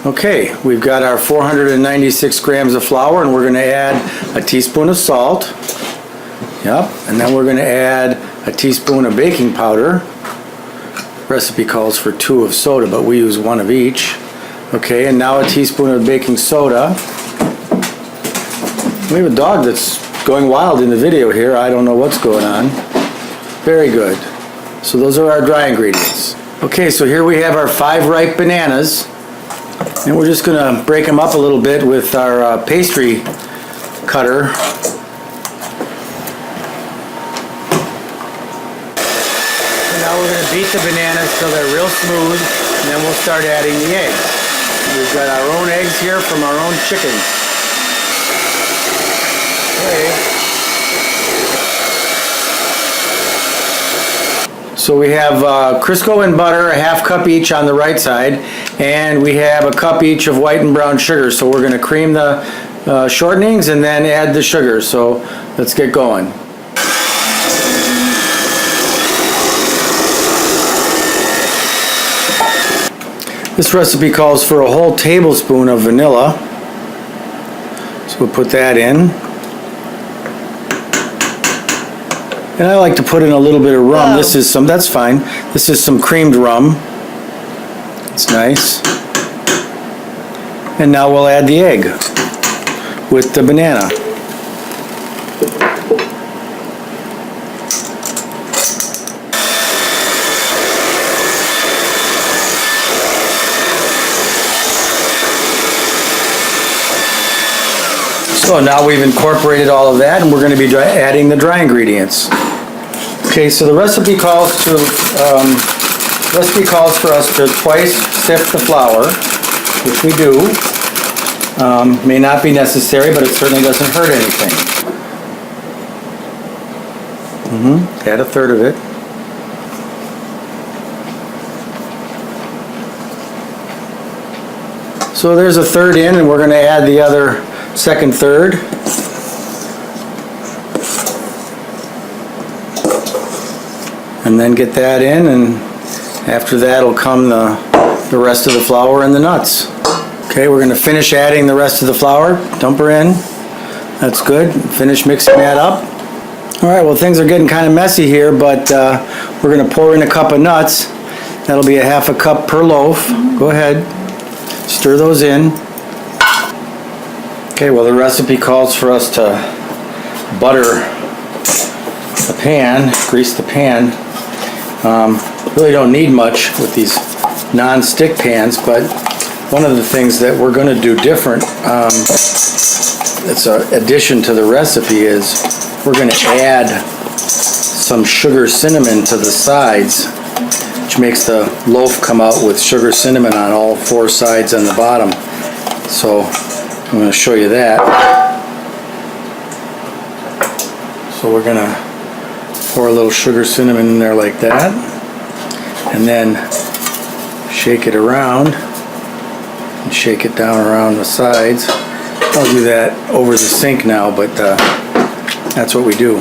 Okay, we've got our 496 grams of flour, and we're going to add a teaspoon of salt. Yep, and then we're going to add a teaspoon of baking powder. Recipe calls for 2 of soda, but we use 1 of each. Okay, and now a teaspoon of baking soda. We have a dog that's going wild in the video here. I don't know what's going on. Very good. So those are our dry ingredients. Okay, so here we have our 5 ripe bananas. And we're just going to break them up a little bit with our pastry cutter. And now we're going to beat the bananas till they're real smooth, and then we'll start adding the eggs. We've got our own eggs here from our own chickens. Okay. So we have Crisco and butter, a half cup each on the right side, and we have a cup each of white and brown sugar. So we're going to cream the shortenings and then add the sugar. So let's get going. This recipe calls for a whole tablespoon of vanilla. So we'll put that in. And I like to put in a little bit of rum. Oh. This is some, that's fine. This is some creamed rum. It's nice. And now we'll add the egg with the banana. So now we've incorporated all of that, and we're going to be adding the dry ingredients. Okay, so the recipe calls for us to twice sift the flour, which we do. May not be necessary, but it certainly doesn't hurt anything. Add a third of it. So there's a third in, and we're going to add the other second third. And then get that in, and after that will come the rest of the flour and the nuts. Okay, we're going to finish adding the rest of the flour. Dump her in. That's good. Finish mixing that up. Alright, well, things are getting kind of messy here, but we're going to pour in a cup of nuts. That'll be a half a cup per loaf. Go ahead. Stir those in. Okay, well, the recipe calls for us to butter the pan, grease the pan. Really don't need much with these non-stick pans, but one of the things that we're going to do different, it's an addition to the recipe, is we're going to add some sugar cinnamon to the sides, which makes the loaf come out with sugar cinnamon on all 4 sides on the bottom. So I'm going to show you that. So we're going to pour a little sugar cinnamon in there like that, and then shake it around and shake it down around the sides. I'll do that over the sink now, but that's what we do.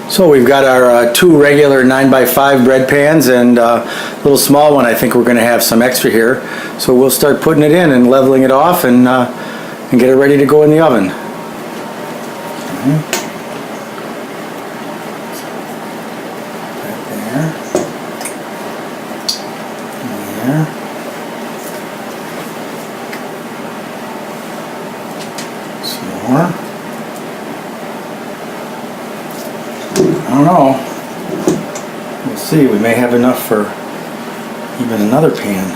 So we've got our 2 regular 9x5 bread pans and a little small one. I think we're going to have some extra here. So we'll start putting it in and leveling it off and get it ready to go in the oven. Some more. I don't know. We'll see. We may have enough for even another pan.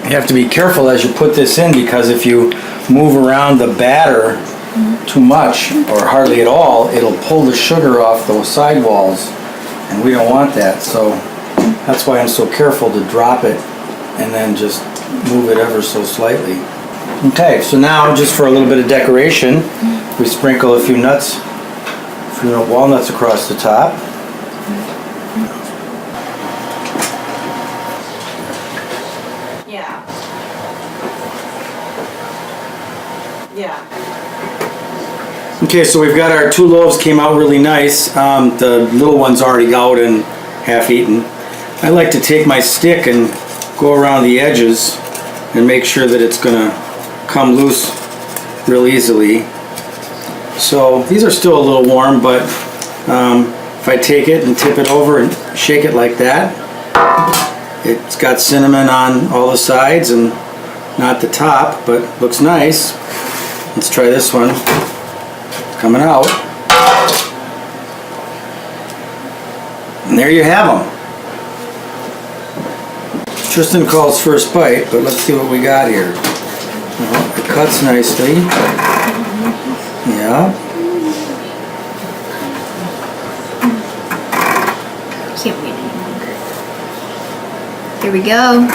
You have to be careful as you put this in, because if you move around the batter too much or hardly at all, it'll pull the sugar off those side walls, and we don't want that. So that's why I'm so careful to drop it and then just move it ever so slightly. Okay, so now just for a little bit of decoration, we sprinkle a few nuts, a few walnuts across the top. Yeah. Yeah. Okay, so we've got our 2 loaves, came out really nice. The little one's already out and half eaten. I like to take my stick and go around the edges and make sure that it's gonna come loose real easily. So these are still a little warm, but if I take it and tip it over and shake it like that, it's got cinnamon on all the sides and not the top, but looks nice. Let's try this one. It's coming out. And there you have them. Tristan calls first bite, but let's see what we got here. Well, it cuts nicely. Yeah. Can't wait any longer. Here we go.